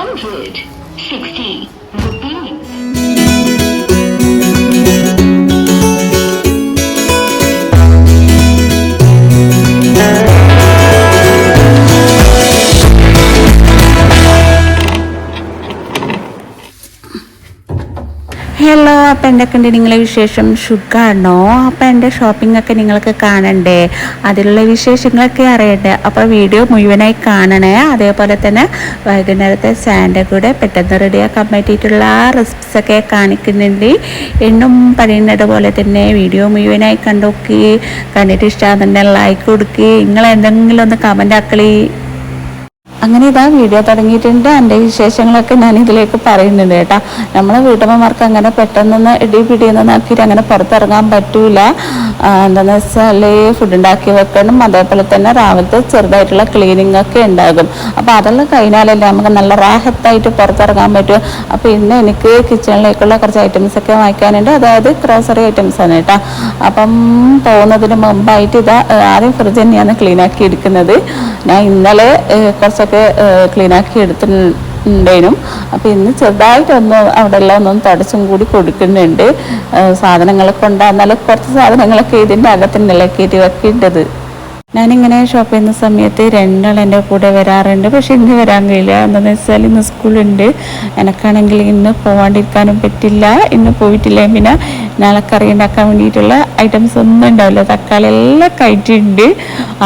160 rupees. Hello, അപ്പം എന്തൊക്കെയുണ്ട് നിങ്ങളെ വിശേഷം? സുഖമാണോ? അപ്പം എൻ്റെ ഷോപ്പിങ്ങൊക്കെ നിങ്ങൾക്ക് കാണണ്ടേ, അതിലുള്ള വിശേഷങ്ങളൊക്കെ അറിയണ്ടേ? അപ്പോൾ വീഡിയോ മുഴുവനായി കാണണേ. അതേപോലെ തന്നെ വൈകുന്നേരത്തെ സാൻഡേ കൂടെ പെട്ടെന്ന് റെഡിയാക്കാൻ പറ്റിയിട്ടുള്ള റെസിപ്പീസൊക്കെ കാണിക്കുന്നുണ്ട്. എന്നും പറയുന്നത് പോലെ തന്നെ വീഡിയോ മുഴുവനായി കണ്ടോക്കി. കണ്ടിട്ട് ഇഷ്ടമാകുന്നുണ്ടെങ്കിൽ ലൈക്ക് കൊടുക്കുക. നിങ്ങൾ എന്തെങ്കിലും ഒന്ന് കമൻ്റ് ആക്കളി. അങ്ങനെ ഇതാ വീഡിയോ തുടങ്ങിയിട്ടുണ്ട്. എൻ്റെ വിശേഷങ്ങളൊക്കെ ഞാൻ ഇതിലേക്ക് പറയുന്നുണ്ട് കേട്ടോ. നമ്മളെ വീട്ടമ്മമാർക്ക് അങ്ങനെ പെട്ടെന്നൊന്ന് പിടിയെന്ന് നോക്കിയിട്ട് അങ്ങനെ പുറത്തിറങ്ങാൻ പറ്റൂല. എന്താണെന്ന് വെച്ചാൽ ഫുഡ് ഉണ്ടാക്കി വെക്കണം, അതേപോലെ തന്നെ രാവിലത്തെ ചെറുതായിട്ടുള്ള ക്ലീനിങ് ഒക്കെ ഉണ്ടാകും. അപ്പോൾ അതെല്ലാം കഴിഞ്ഞാലല്ലേ നമുക്ക് നല്ല റാഹത്തായിട്ട് പുറത്തിറങ്ങാൻ പറ്റും. അപ്പോൾ ഇന്ന് എനിക്ക് കിച്ചണിലേക്കുള്ള കുറച്ച് ഐറ്റംസൊക്കെ വാങ്ങിക്കാനുണ്ട്. അതായത് ഗ്രോസറി ഐറ്റംസാണ് കേട്ടോ. അപ്പം പോകുന്നതിന് മുമ്പായിട്ട് ഇതാ ആദ്യം ഫ്രിഡ്ജ് തന്നെയാണ് ക്ലീനാക്കി എടുക്കുന്നത്. ഞാൻ ഇന്നലെ കുറച്ചൊക്കെ ക്ലീനാക്കി എടുത്തിട്ടുണ്ടേനും. അപ്പോൾ ഇന്ന് ചെറുതായിട്ടൊന്ന് അവിടെ എല്ലാം ഒന്നും തടസ്സം കൂടി കൊടുക്കുന്നുണ്ട്. സാധനങ്ങളൊക്കെ ഉണ്ടാകുന്നാൽ കുറച്ച് സാധനങ്ങളൊക്കെ ഇതിൻ്റെ അകത്തിൻ്റെ ഇളക്കിയിട്ട് വെക്കേണ്ടത്. ഞാനിങ്ങനെ ഷോപ്പ് ചെയ്യുന്ന സമയത്ത് രണ്ടാൾ എൻ്റെ കൂടെ വരാറുണ്ട്. പക്ഷെ ഇന്ന് വരാൻ കഴിയില്ല. എന്താണെന്ന് വെച്ചാൽ ഇന്ന് സ്കൂളുണ്ട്. എനിക്കാണെങ്കിൽ ഇന്ന് പോകാണ്ടിരിക്കാനും പറ്റില്ല. ഇന്ന് പോയിട്ടില്ല. പിന്നെ നാളെ കറി ഉണ്ടാക്കാൻ വേണ്ടിയിട്ടുള്ള ഐറ്റംസ് ഒന്നും ഉണ്ടാവില്ല. തക്കാളി എല്ലാം കഴിച്ചിട്ടുണ്ട്.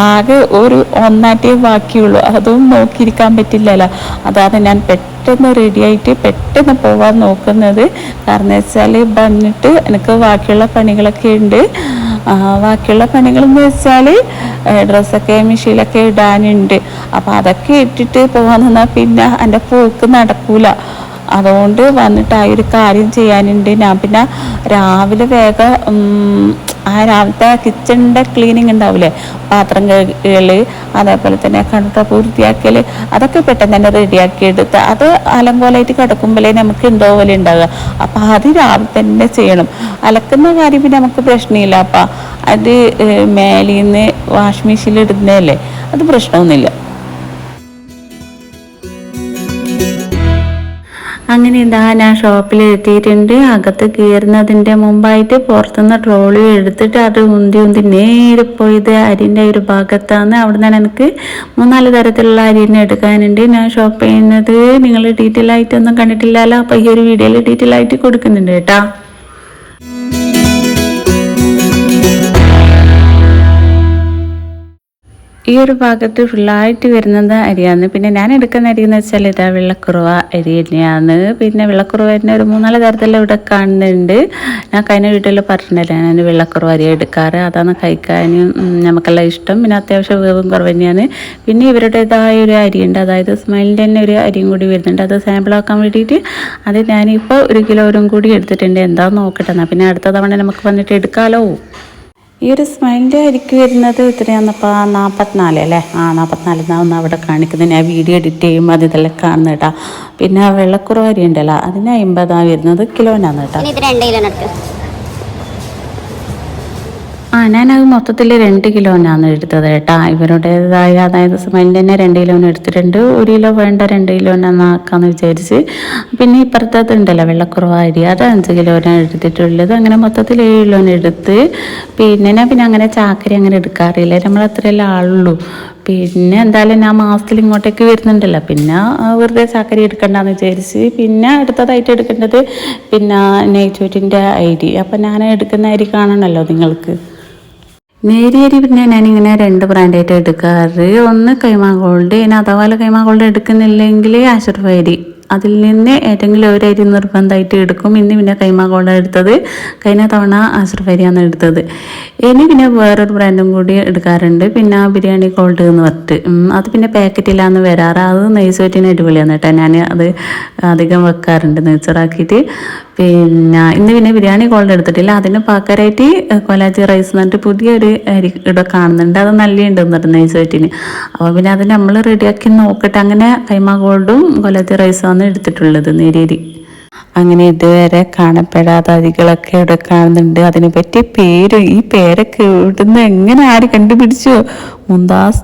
ആകെ ഒരു ഒന്നാറ്റേ ബാക്കിയുള്ളൂ. അതും നോക്കിയിരിക്കാൻ പറ്റില്ലല്ലോ. അതാണ് ഞാൻ പെട്ടെന്ന് റെഡിയായിട്ട് പെട്ടെന്ന് പോകാൻ നോക്കുന്നത്. കാരണം വെച്ചാൽ വന്നിട്ട് എനിക്ക് ബാക്കിയുള്ള പണികളൊക്കെ ഉണ്ട്. ബാക്കിയുള്ള പണികളെന്ന് വെച്ചാൽ ഡ്രസ്സൊക്കെ മെഷീനിലൊക്കെ ഇടാനുണ്ട്. അപ്പോൾ അതൊക്കെ ഇട്ടിട്ട് പോകാൻ നിന്നാൽ പിന്നെ എൻ്റെ പോക്ക് നടക്കൂല. അതുകൊണ്ട് വന്നിട്ട് ആ ഒരു കാര്യം ചെയ്യാനുണ്ട്. ഞാൻ പിന്നെ രാവിലെ വേഗം രാവിലത്തെ കിച്ചണിൻ്റെ ക്ലീനിങ് ഉണ്ടാവില്ലേ, പാത്രം കഴുകൽ, അതേപോലെ തന്നെ കണക്ക പൂർത്തിയാക്കൽ, അതൊക്കെ പെട്ടെന്ന് തന്നെ റെഡിയാക്കി എടുത്ത് അത് അലങ്കോലമായിട്ട് കിടക്കുമ്പോഴേ നമുക്ക് എന്തോ പോലെ ഉണ്ടാകുക. അപ്പം അത് രാവിലെ തന്നെ ചെയ്യണം. അലക്കുന്ന കാര്യം പിന്നെ നമുക്ക് പ്രശ്നമില്ല. അപ്പം അത് മേലിൽ നിന്ന് വാഷിംഗ് മെഷീനിൽ ഇടുന്നതല്ലേ, അത് പ്രശ്നമൊന്നുമില്ല. അങ്ങനെ ഇതാ ഞാൻ ഷോപ്പിൽ എത്തിയിട്ടുണ്ട്. അകത്ത് കയറുന്നതിൻ്റെ മുമ്പായിട്ട് പുറത്തുനിന്ന് ട്രോളി എടുത്തിട്ട് അത് ഉന്തി നേരെ പോയത് അരിൻ്റെ ഒരു ഭാഗത്താണ്. അവിടെ നിന്ന് എനിക്ക് 3-4 തരത്തിലുള്ള അരിനെ എടുക്കാനുണ്ട്. ഞാൻ ഷോപ്പ് ചെയ്യുന്നത് നിങ്ങൾ ഡീറ്റെയിൽ ആയിട്ടൊന്നും കണ്ടിട്ടില്ലല്ലോ. അപ്പോൾ ഈ ഒരു വീഡിയോയിൽ ഡീറ്റെയിൽ ആയിട്ട് കൊടുക്കുന്നുണ്ട് കേട്ടോ. ഈ ഒരു ഭാഗത്ത് ഫുള്ളായിട്ട് വരുന്നത് അരിയാണ്. പിന്നെ ഞാൻ എടുക്കുന്ന അരി എന്ന് വെച്ചാൽ ഇതാ വെള്ളക്കുറവ അരി തന്നെയാണ്. പിന്നെ വെള്ളക്കുറവ തന്നെ ഒരു 3-4 തരത്തിലുള്ള ഇവിടെ കാണുന്നുണ്ട്. ഞാൻ കഴിഞ്ഞ വീട്ടിൽ പറഞ്ഞില്ല, ഞാൻ വെള്ളക്കുറവ അരി എടുക്കാറ്. അതാണ് കഴിക്കാനും നമുക്കെല്ലാം ഇഷ്ടം. പിന്നെ അത്യാവശ്യം വേവും കുറവ് തന്നെയാണ്. പിന്നെ ഇവരുടേതായ ഒരു അരിയുണ്ട്, അതായത് സ്മൈലിൻ്റെ തന്നെ ഒരു അരിയും കൂടി വരുന്നുണ്ട്. അത് സാമ്പിളാക്കാൻ വേണ്ടിയിട്ട് അത് ഞാനിപ്പോൾ 1 കിലോയും കൂടി എടുത്തിട്ടുണ്ട്. എന്താണെന്ന് നോക്കട്ടെ, എന്നാൽ പിന്നെ അടുത്ത തവണ നമുക്ക് വന്നിട്ട് എടുക്കാമല്ലോ. ഈ ഒരു സ്മൈലിൻ്റെ അരിക്ക് വരുന്നത് ഇത്രയാണെന്നപ്പോൾ 44 അല്ലേ? 44 ഒന്ന് അവിടെ കാണിക്കുന്നത്. ഞാൻ വീഡിയോ എഡിറ്റ് ചെയ്യുമ്പോൾ അത് ഇതെല്ലാം കാണുന്നത് കേട്ടോ. പിന്നെ വെള്ളക്കുറവ് അരി ഉണ്ടല്ലോ, അതിന് 50 വരുന്നത് കിലോനാണ് കേട്ടോ. ഞാനത് മൊത്തത്തിൽ 2 കിലോനാണ് എടുത്തത് കേട്ടോ. ഇവരുടേതായ അതായത് സ്മൈലിൻ്റെ തന്നെ 2 കിലോന് എടുത്തിട്ടുണ്ട്. 1 കിലോ വേണ്ട 2 കിലോനാന്ന് ആക്കാമെന്ന് വിചാരിച്ച്. പിന്നെ ഇപ്പുറത്തത് ഉണ്ടല്ലോ വെള്ളക്കുറവ അരി, അത് 5 കിലോനാണ് എടുത്തിട്ടുള്ളത്. അങ്ങനെ മൊത്തത്തിൽ 7 കിലോന് എടുത്ത്. പിന്നെ അങ്ങനെ ചാക്കരി അങ്ങനെ എടുക്കാറില്ല, നമ്മൾ അത്രയല്ലേ ആളുള്ളൂ. പിന്നെ എന്തായാലും ഞാൻ മാസത്തിൽ ഇങ്ങോട്ടേക്ക് വരുന്നുണ്ടല്ലോ, പിന്നെ വെറുതെ ചാക്കരി എടുക്കണ്ടെന്ന് വിചാരിച്ച്. പിന്നെ അടുത്തതായിട്ട് എടുക്കേണ്ടത് പിന്നെ നെയ്ച്ചോറ്റിൻ്റെ അരി. അപ്പം ഞാൻ എടുക്കുന്ന അരി കാണണമല്ലോ നിങ്ങൾക്ക്. നേരിയ അരി പിന്നെ ഞാനിങ്ങനെ 2 ബ്രാൻഡായിട്ട് എടുക്കാറ്. ഒന്ന് കൈമ ഗോൾഡ്, ഇനി അഥവാ കൈമ ഗോൾഡ് എടുക്കുന്നില്ലെങ്കിൽ ആശുർവ അരി. അതിൽ നിന്ന് ഏതെങ്കിലും ഒരു അരി നിർബന്ധമായിട്ട് എടുക്കും. ഇന്ന് പിന്നെ കൈമ ഗോൾഡ് എടുത്തത്, കഴിഞ്ഞ തവണ ആശുർവ അരിയാണ് എടുത്തത്. ഇനി പിന്നെ വേറൊരു ബ്രാൻഡും കൂടി എടുക്കാറുണ്ട്, പിന്നെ ബിരിയാണി ഗോൾഡ് എന്ന് പറഞ്ഞിട്ട്. അത് പിന്നെ പാക്കറ്റിലാന്ന് വരാറ്. അത് നെയ്ച്ചോറ്റിന് അടിപൊളിയാണ് കേട്ടോ. ഞാൻ അത് അധികം വെക്കാറുണ്ട് നെയ്ച്ചോറാക്കിയിട്ട്. പിന്നെ ബിരിയാണി ഗോൾഡ് എടുത്തിട്ടില്ല. അതിന് പകരമായിട്ട് കൊലാജി റൈസ് എന്ന് പറഞ്ഞിട്ട് പുതിയൊരു അരി ഇവിടെ കാണുന്നുണ്ട്. അത് നല്ലുണ്ട് എന്നിട്ട് നെയ്ച്ചോറ്റിന്. അപ്പോൾ പിന്നെ അത് നമ്മൾ റെഡിയാക്കി നോക്കട്ടെ. അങ്ങനെ കൈമ ഗോൾഡും കൊലാജി റൈസാണ് എടുത്തിട്ടുള്ളത്, നേരിയരി. അങ്ങനെ ഇതുവരെ കാണപ്പെടാത്ത അരികളൊക്കെ ഇവിടെ കാണുന്നുണ്ട്. അതിനെ പറ്റിയ പേര്, ഈ പേരൊക്കെ ഇവിടുന്ന് എങ്ങനെ ആര് കണ്ടുപിടിച്ചോ? മുന്താസ്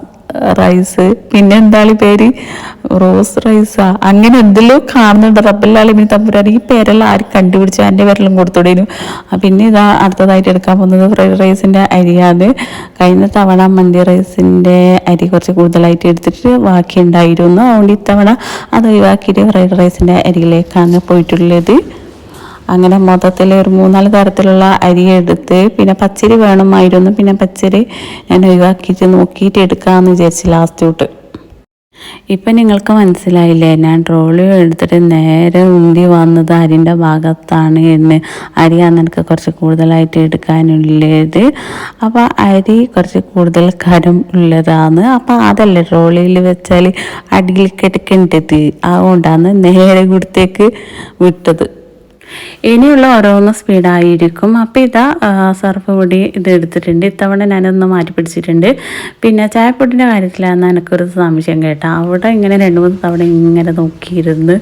റൈസ്, പിന്നെ എന്താണ് പേര്, റോസ് റൈസാ, അങ്ങനെ എന്തെല്ലോ കാണുന്നുണ്ട്. റബ്ബുല്ലാലിമീൻ തമ്പുരാൻ, ഈ പേരെല്ലാം ആര് കണ്ടുപിടിച്ചു, എൻ്റെ പേരെല്ലാം കൊടുത്തുടേനു. പിന്നെ ഇതാ അടുത്തതായിട്ട് എടുക്കാൻ പോകുന്നത് ഫ്രൈഡ് റൈസിൻ്റെ അരിയാണ്. കഴിഞ്ഞ തവണ മന്തി റൈസിൻ്റെ അരി കുറച്ച് കൂടുതലായിട്ട് എടുത്തിട്ട് ബാക്കി ഉണ്ടായിരുന്നു. അതുകൊണ്ട് ഇത്തവണ അത് ഒഴിവാക്കിയിട്ട് ഫ്രൈഡ് റൈസിൻ്റെ അരിയിലേക്കാണ് പോയിട്ടുള്ളത്. അങ്ങനെ മൊത്തത്തിൽ ഒരു 3-4 തരത്തിലുള്ള അരി എടുത്ത്, പിന്നെ പച്ചരി വേണമായിരുന്നു. പിന്നെ പച്ചരി ഞാൻ ഒഴിവാക്കിയിട്ട് നോക്കിയിട്ട് എടുക്കാമെന്ന് വിചാരിച്ചു ലാസ്റ്റ് തൊട്ട്. ഇപ്പം നിങ്ങൾക്ക് മനസ്സിലായില്ലേ, ഞാൻ ട്രോളി എടുത്തിട്ട് നേരെ ഉന്തി വന്നത് അരിൻ്റെ ഭാഗത്താണ് എന്ന്. അരിയാണ് എനിക്ക് കുറച്ച് കൂടുതലായിട്ട് എടുക്കാനുള്ളത്. അപ്പോൾ അരി കുറച്ച് കൂടുതൽ കനം ഉള്ളതാണ്. അപ്പോൾ അതല്ലേ ട്രോളിയിൽ വെച്ചാൽ അടിയിൽ കിടക്കേണ്ടത്, അതുകൊണ്ടാണ് നേരെ കൊടുത്തേക്ക് വിട്ടത്. ഇനിയുള്ള ഓരോന്ന് സ്പീഡായിരിക്കും. അപ്പോൾ ഇതാ സർഫ് പൊടി ഇത് എടുത്തിട്ടുണ്ട്. ഇത്തവണ ഞാനൊന്ന് മാറ്റി പിടിച്ചിട്ടുണ്ട്. പിന്നെ ചായപ്പൊടിൻ്റെ കാര്യത്തിലാണ് എനിക്കൊരു സംശയം കേട്ടോ. അവിടെ ഇങ്ങനെ 2-3 തവണ ഇങ്ങനെ നോക്കിയിരുന്ന്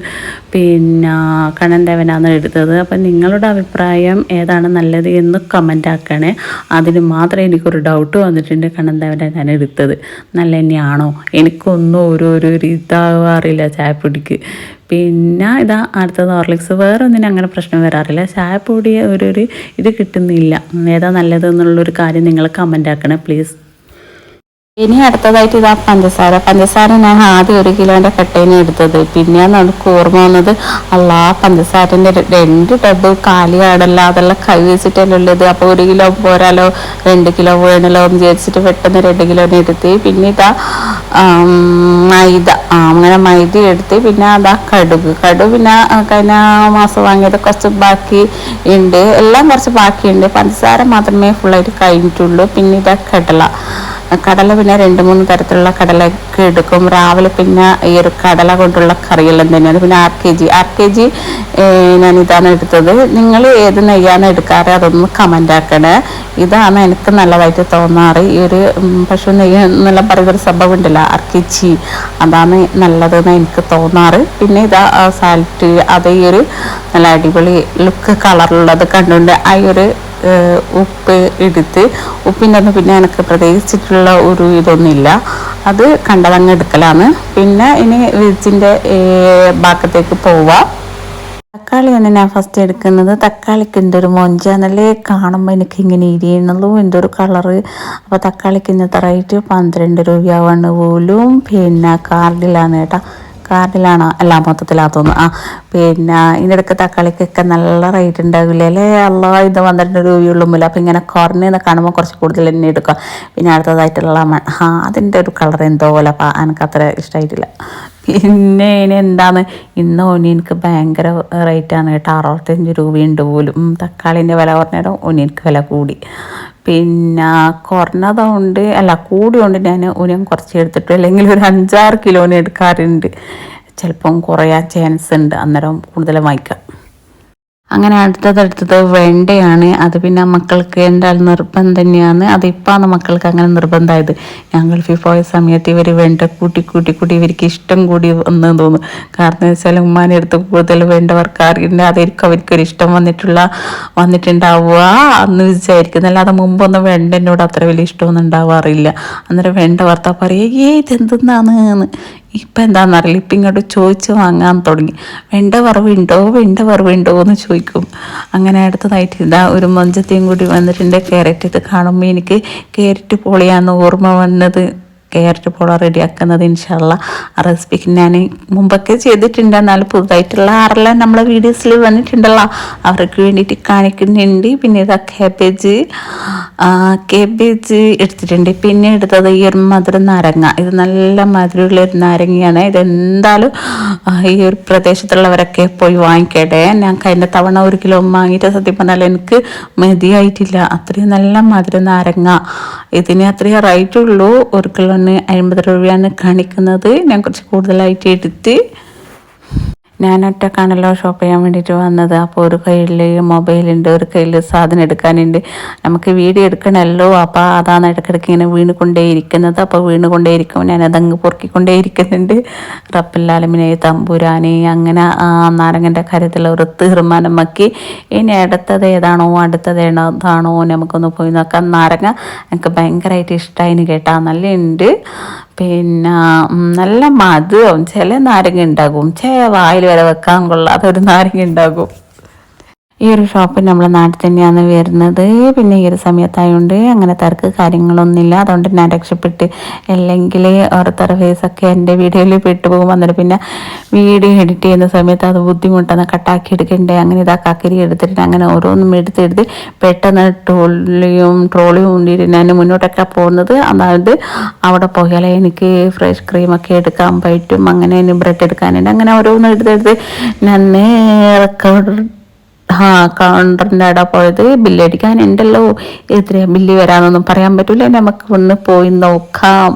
പിന്നെ കണ്ണൻ ദേവനാണ് എടുത്തത്. അപ്പം നിങ്ങളുടെ അഭിപ്രായം ഏതാണ് നല്ലത് എന്ന് കമൻ്റ് ആക്കണേ. അതിന് മാത്രമേ എനിക്കൊരു ഡൗട്ട് വന്നിട്ടുണ്ട്. കണ്ണൻ ദേവനാണ് ഞാൻ എടുത്തത് നല്ല തന്നെയാണോ, എനിക്കൊന്നും ഓരോരോ ഇതാവാറില്ല ചായപ്പൊടിക്ക്. പിന്നെ ഇതാ അടുത്തത് ഹോർലിക്സ്. വേറെ ഒന്നിനും അങ്ങനെ പ്രശ്നം വരാറില്ല. ചായപ്പൊടി ഒരു ഇത് കിട്ടുന്നില്ല. ഏതാ നല്ലതെന്നുള്ളൊരു കാര്യം നിങ്ങൾ കമൻ്റ് ആക്കണേ പ്ലീസ്. ഇനി അടുത്തതായിട്ട് ഇതാ പഞ്ചസാര ഞാൻ ആദ്യം 1 കിലോൻ്റെ കട്ടേനെ എടുത്തത്. പിന്നെ നമുക്ക് ഓർമ്മ വന്നത് പഞ്ചസാരൻ്റെ 2 ടബ് കാലിയാടല്ല, അതെല്ലാം കൈ വെച്ചിട്ടല്ലേ ഉള്ളത്. അപ്പോൾ 1 കിലോ പോരാലോ, 2 കിലോ വേണമല്ലോ എന്ന് വിചാരിച്ചിട്ട് പെട്ടെന്ന് 2 കിലോനെ എടുത്ത്. പിന്നെ ഇതാ മൈദ, അങ്ങനെ മൈദ എടുത്ത്. പിന്നെ അതാ കടുക് പിന്നെ കഴിഞ്ഞ മാസം വാങ്ങിയത് കുറച്ച് ബാക്കി ഉണ്ട്, എല്ലാം കുറച്ച് ബാക്കിയുണ്ട്. പഞ്ചസാര മാത്രമേ ഫുള്ളായിട്ട് കഴിഞ്ഞിട്ടുള്ളൂ. പിന്നെ ഇതാ കടല പിന്നെ 2-3 തരത്തിലുള്ള കടലൊക്കെ എടുക്കും രാവിലെ. പിന്നെ ഈ ഒരു കടല കൊണ്ടുള്ള കറിയെല്ലാം തന്നെയാണ്. പിന്നെ 1/2 kg ഞാൻ ഇതാണ് എടുത്തത്. നിങ്ങൾ ഏത് നെയ്യാണ് എടുക്കാറ് അതൊന്ന് കമൻ്റ് ആക്കണേ. ഇതാണ് എനിക്ക് നല്ലതായിട്ട് തോന്നാറ്. ഈ ഒരു പശു നെയ്യ് എന്നെല്ലാം പറയുന്നൊരു സംഭവം ഉണ്ടല്ലോ, 1/2 kg, അതാണ് നല്ലതെന്ന് എനിക്ക് തോന്നാറ്. പിന്നെ ഇതാ സാൽറ്റ്, അത് ഈ ഒരു നല്ല അടിപൊളി ലുക്ക് കളറുള്ളത് കണ്ടുകൊണ്ട് ആ ഒരു ഉപ്പ് എടുത്ത്. ഉപ്പിൻ്റെ ഒന്നും പിന്നെ എനിക്ക് പ്രത്യേകിച്ചിട്ടുള്ള ഒരു ഇതൊന്നുമില്ല, അത് കണ്ടതങ്ങ് എടുക്കലാണ്. പിന്നെ ഇനി വെജിൻ്റെ ഭാഗത്തേക്ക് പോവാം. തക്കാളിയാണ് ഞാൻ ഫസ്റ്റ് എടുക്കുന്നത്. തക്കാളിക്ക് എന്തൊരു മൊഞ്ചാന്നല്ലേ, കാണുമ്പോൾ എനിക്ക് ഇങ്ങനെ ഇരിയണല്ലോ എന്തൊരു കളറ്. അപ്പോൾ തക്കാളിക്ക് ഇന്നത്തെ റേറ്റ് 12 രൂപയാവാണ് പോലും. പിന്നെ കാർഡിലാണ് കേട്ടോ, കാർഡിലാണോ അല്ല മൊത്തത്തിലാത്തോന്നു. പിന്നെ ഇതിനിടയ്ക്ക് തക്കാളിക്കൊക്കെ നല്ല റേറ്റ് ഉണ്ടാവില്ല അല്ലേ. ഇത് 12 രൂപയുള്ളൂ മുല്ല. അപ്പോൾ ഇങ്ങനെ കുറഞ്ഞെന്ന് കാണുമ്പോൾ കുറച്ച് കൂടുതൽ തന്നെ എടുക്കുക. പിന്നെ അടുത്തതായിട്ടുള്ള അതിൻ്റെ ഒരു കളർ എന്തോ പോലെ, അപ്പോൾ എനിക്കത്ര ഇഷ്ടമായിട്ടില്ല. പിന്നെ ഇനി എന്താണ്, ഇന്ന് ഒനിയനക്ക് ഭയങ്കര റേറ്റാണ് കേട്ടോ, 65 രൂപയുണ്ട് പോലും. തക്കാളിൻ്റെ വില കുറഞ്ഞേരം ഒനിയനക്ക് വില കൂടി. പിന്നെ കുറഞ്ഞതുകൊണ്ട് കൂടിയോണ്ട് ഞാൻ ഒനിയൻ കുറച്ച് എടുത്തിട്ടു, അല്ലെങ്കിൽ ഒരു 5-6 കിലോന് എടുക്കാറുണ്ട്. ചിലപ്പം കുറയാൻ ചാൻസ് ഉണ്ട്, അന്നേരം കൂടുതൽ വാങ്ങിക്കാം. അങ്ങനെ അടുത്തത് വെണ്ടയാണ്. അത് പിന്നെ മക്കൾക്ക് എന്തായാലും നിർബന്ധം തന്നെയാണ്. അതിപ്പാണ് മക്കൾക്ക് അങ്ങനെ നിർബന്ധമായത്. ഞാൻ ഗൾഫിൽ പോയ സമയത്ത് ഇവർ വെണ്ട കൂട്ടി ഇവർക്ക് ഇഷ്ടം കൂടി വന്നു തോന്നും. കാരണം വെച്ചാൽ ഉമ്മാനെ അടുത്ത് കൂടുതൽ വെണ്ട വറുക്കാറില്ല, അതായിരിക്കും അവർക്കൊരു ഇഷ്ടം വന്നിട്ടുണ്ടാവുക എന്ന് വിചാരിക്കുന്നു. അല്ലാതെ മുമ്പൊന്നും വെണ്ട എന്നോട് അത്ര വലിയ ഇഷ്ടമൊന്നും ഉണ്ടാവാറില്ല. അന്നേരം വെണ്ട വറുത്താൽ പറയുക ഇതെന്തെന്നാന്ന്. ഇപ്പം എന്താണെന്നറിയില്ല, ഇപ്പം ഇങ്ങോട്ട് ചോദിച്ച് വാങ്ങാൻ തുടങ്ങി. വെണ്ട വറവുണ്ടോ എന്ന് ചോദിക്കും. അങ്ങനെ അടുത്തതായിട്ട് ഇതാ ഒരു മൊഞ്ചത്തെയും കൂടി വന്നിട്ടുണ്ട്. ക്യാരറ്റ്, ഇത് കാണുമ്പോൾ എനിക്ക് ക്യാരറ്റ് പൊളിയാന്ന് ഓർമ്മ വന്നത്. ക്യാരറ്റ് പോള റെഡിയാക്കുന്നത് ഇൻഷാല്ല ആ റെസിപ്പിക്ക് ഞാൻ മുമ്പൊക്കെ ചെയ്തിട്ടുണ്ട്. എന്നാൽ പുതുതായിട്ടുള്ള ആരെല്ലാം നമ്മളെ വീഡിയോസിൽ വന്നിട്ടുണ്ടല്ലോ അവർക്ക് വേണ്ടിയിട്ട് കാണിക്കുന്നുണ്ട്. പിന്നെ ഇതാ കേബേജ് എടുത്തിട്ടുണ്ട്. പിന്നെ എടുത്തത് ഈ ഒരു മധുര നാരങ്ങ, ഇത് നല്ല മധുരമുള്ളൊരു നാരങ്ങയാണ്. ഇതെന്തായാലും ഈ ഒരു പ്രദേശത്തുള്ളവരൊക്കെ പോയി വാങ്ങിക്കട്ടെ. ഞാൻ കഴിഞ്ഞ തവണ 1 കിലോ വാങ്ങിയിട്ട് സത്യം പറഞ്ഞാൽ എനിക്ക് മതിയായിട്ടില്ല. അത്രയും നല്ല മധുര നാരങ്ങ. ഇതിന് അത്രയും റേറ്റ് ഉള്ളൂ. 1 കിലോ 50 രൂപയാണ് കാണിക്കുന്നത്. ഞാൻ കുറച്ച് കൂടുതലായിട്ട് എടുത്ത്. ഞാൻ ഒറ്റക്കാണല്ലോ ഷോപ്പ് ചെയ്യാൻ വേണ്ടിയിട്ട് വന്നത്. അപ്പോൾ ഒരു കയ്യിൽ മൊബൈലുണ്ട്, ഒരു കയ്യിൽ സാധനം എടുക്കാനുണ്ട്. നമുക്ക് വീഡിയോ എടുക്കണമല്ലോ, അപ്പോൾ അതാണ് ഇടയ്ക്കിടയ്ക്ക് ഇങ്ങനെ വീണുകൊണ്ടേയിരിക്കുന്നത്. അപ്പോൾ വീണുകൊണ്ടേയിരിക്കും ഞാനതങ്ങ് പൊറുക്കിക്കൊണ്ടേയിരിക്കുന്നുണ്ട്. റബ്ബുല്ലാലമീനെ തമ്പുരാനെ അങ്ങനെ നാരങ്ങൻ്റെ കാര്യത്തിൽ ഒരു തീരുമാനമാക്കി. ഇനി അടുത്തത് ഏതാണോ നമുക്കൊന്ന് പോയി നോക്കാം. നാരങ്ങ എനിക്ക് ഭയങ്കരമായിട്ട് ഇഷ്ടമായിന് കേട്ടാ, നല്ല ഉണ്ട്. പിന്നെ നല്ല മധുരവും ചില നാരങ്ങ ഉണ്ടാകും, വായിൽ വരെ വെക്കാൻ കൊള്ളാത്തൊരു നാരങ്ങ ഉണ്ടാകും. ഈ ഒരു ഷോപ്പ് നമ്മളെ നാട്ടിൽ തന്നെയാണ് വരുന്നത്. പിന്നെ ഈ ഒരു സമയത്തായതുകൊണ്ട് അങ്ങനെ തിരക്ക് കാര്യങ്ങളൊന്നുമില്ല, അതുകൊണ്ട് ഞാൻ രക്ഷപ്പെട്ട്. അല്ലെങ്കിൽ ഓരോരുത്തരുടെ ഫേസൊക്കെ എൻ്റെ വീഡിയോയിൽ പെട്ടുപോകും. എന്നിട്ട് പിന്നെ വീഡിയോ എഡിറ്റ് ചെയ്യുന്ന സമയത്ത് അത് ബുദ്ധിമുട്ടാണ്, കട്ടാക്കി എടുക്കണ്ടേ, അങ്ങനെ കക്കരി എടുത്തിട്ട് അങ്ങനെ ഓരോന്നും എടുത്തെടുത്ത് പെട്ടെന്ന് ട്രോളിയും കൊണ്ടിട്ട് ഞാൻ മുന്നോട്ടൊക്കെ പോകുന്നത്. അതായത് അവിടെ പോയാലേ എനിക്ക് ഫ്രഷ് ക്രീമൊക്കെ എടുക്കാൻ പറ്റും, അങ്ങനെ ബ്രെഡ് എടുക്കാനുണ്ട്, അങ്ങനെ ഓരോന്നും എടുത്തെടുത്ത് ഞാൻ കൗണ്ടറിൻ്റെ അവിടെ പോയത് ബില്ലടിക്കാനുണ്ടല്ലോ. എത്രയാ ബില്ല് വരാമെന്നൊന്നും പറയാൻ പറ്റില്ല, നമുക്ക് ഒന്ന് പോയി നോക്കാം.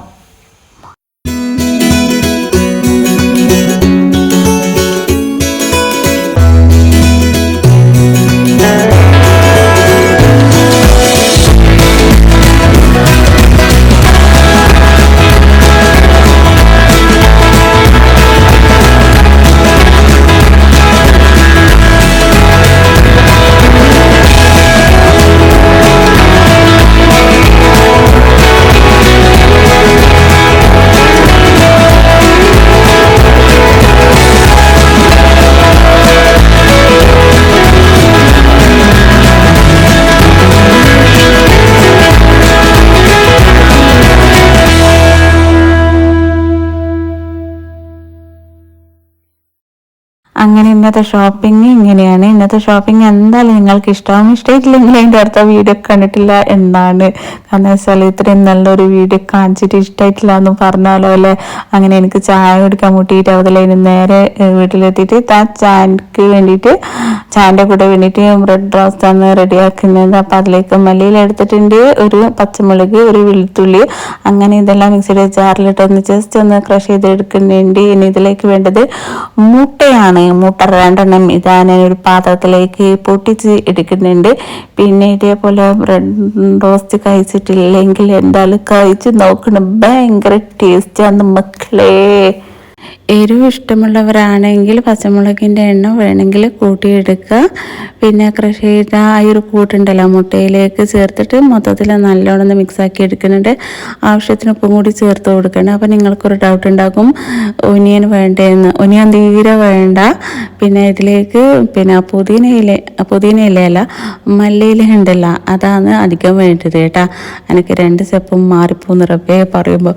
അങ്ങനെ ഇന്നത്തെ ഷോപ്പിംഗ് ഇങ്ങനെയാണ്. ഇന്നത്തെ ഷോപ്പിംഗ് എന്തായാലും നിങ്ങൾക്ക് ഇഷ്ടമില്ലെങ്കിൽ അതിൻ്റെ അടുത്ത വീഡിയോ കണ്ടിട്ടില്ല എന്നാണ്. കാരണം വെച്ചാൽ ഇത്രയും നല്ലൊരു വീഡിയോ കാണിച്ചിട്ട് ഇഷ്ടമായിട്ടില്ല എന്ന് പറഞ്ഞാലോ അല്ലേ. അങ്ങനെ എനിക്ക് ചായ കുടിക്കാൻ മുട്ടിയിട്ട് അതിൽ നേരെ വീട്ടിലെത്തിയിട്ട് ചായക്ക് വേണ്ടിയിട്ട് ചായൻ്റെ കൂടെ വേണ്ടിയിട്ട് ബ്രെഡ് റോസ്റ്റ് ആണ് റെഡിയാക്കുന്നത്. അപ്പം അതിലേക്ക് മല്ലിയില എടുത്തിട്ടുണ്ട്, ഒരു പച്ചമുളക്, ഒരു വെളുത്തുള്ളി, അങ്ങനെ ഇതെല്ലാം മിക്സിയുടെ ജാറിലിട്ട് ഒന്ന് ജസ്റ്റ് ഒന്ന് ക്രഷ് ചെയ്തെടുക്കുന്നുണ്ട്. ഇനി ഇതിലേക്ക് വേണ്ടത് മുട്ടയാണ്. മുട്ട 2 ഇതാണ് ഒരു പാത്രത്തിലേക്ക് പൊട്ടിച്ച് എടുക്കുന്നുണ്ട്. പിന്നെ ഇതേപോലെ ബ്രെഡ് റോസ്റ്റ് കഴിച്ചിട്ടില്ലെങ്കിൽ എന്തായാലും കഴിച്ച് നോക്കണം, ഭയങ്കര ടേസ്റ്റാണ് മക്കളെ. എരിവ് ഇഷ്ടമുള്ളവരാണെങ്കിൽ പച്ചമുളകിൻ്റെ എണ്ണം വേണമെങ്കിൽ കൂട്ടിയെടുക്കുക. പിന്നെ ക്രഷ് ചെയ്ത ആ ഒരു കൂട്ടുണ്ടല്ലോ മുട്ടയിലേക്ക് ചേർത്തിട്ട് മൊത്തത്തിൽ നല്ലോണം ഒന്ന് മിക്സാക്കി എടുക്കുന്നുണ്ട്. ആവശ്യത്തിന് ഉപ്പും കൂടി ചേർത്ത് കൊടുക്കണം. അപ്പോൾ നിങ്ങൾക്കൊരു ഡൗട്ട് ഉണ്ടാകും, ഒനിയൻ വേണ്ടതെന്ന്. ഒനിയൻ തീരെ വേണ്ട. പിന്നെ ഇതിലേക്ക് പിന്നെ പുതിനയിലല്ല മല്ലിയില ഉണ്ടല്ലോ, അതാണ് അധികം വേണ്ടത് കേട്ടോ. എനിക്ക് 2 സ്റ്റെപ്പും മാറിപ്പോന്ന് റബ്ബേ പറയുമ്പോൾ.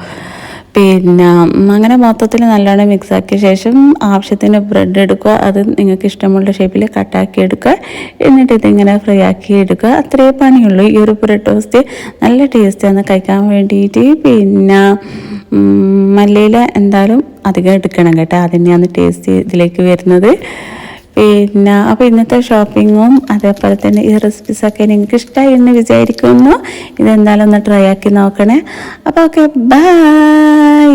പിന്നെ അങ്ങനെ മൊത്തത്തിൽ നല്ലോണം മിക്സാക്കിയ ശേഷം ആവശ്യത്തിന് ബ്രെഡ് എടുക്കുക, അത് നിങ്ങൾക്ക് ഇഷ്ടമുള്ള ഷേപ്പിൽ കട്ടാക്കി എടുക്കുക. എന്നിട്ട് ഇതിങ്ങനെ ഫ്രൈ ആക്കി എടുക്കുക. അത്രേ പണിയുള്ളൂ. ഈ ഒരു ബ്രെഡ് ടോസ്റ്റ് നല്ല ടേസ്റ്റാണ് കഴിക്കാൻ വേണ്ടിയിട്ട്. പിന്നെ മല്ലിയില എന്തായാലും അധികം എടുക്കണം കേട്ടോ, അതിനെയാണ് ടേസ്റ്റ് ഇതിലേക്ക് വരുന്നത്. പിന്നെ അപ്പോൾ ഇന്നത്തെ ഷോപ്പിങ്ങും അതേപോലെ തന്നെ ഈ റെസിപ്പീസൊക്കെ നിങ്ങൾക്ക് ഇഷ്ടമായി എന്ന് വിചാരിക്കുന്നു. ഇതെന്തായാലും ഒന്ന് ട്രൈ ആക്കി നോക്കണേ. അപ്പോൾ ഓക്കെ, ബൈ.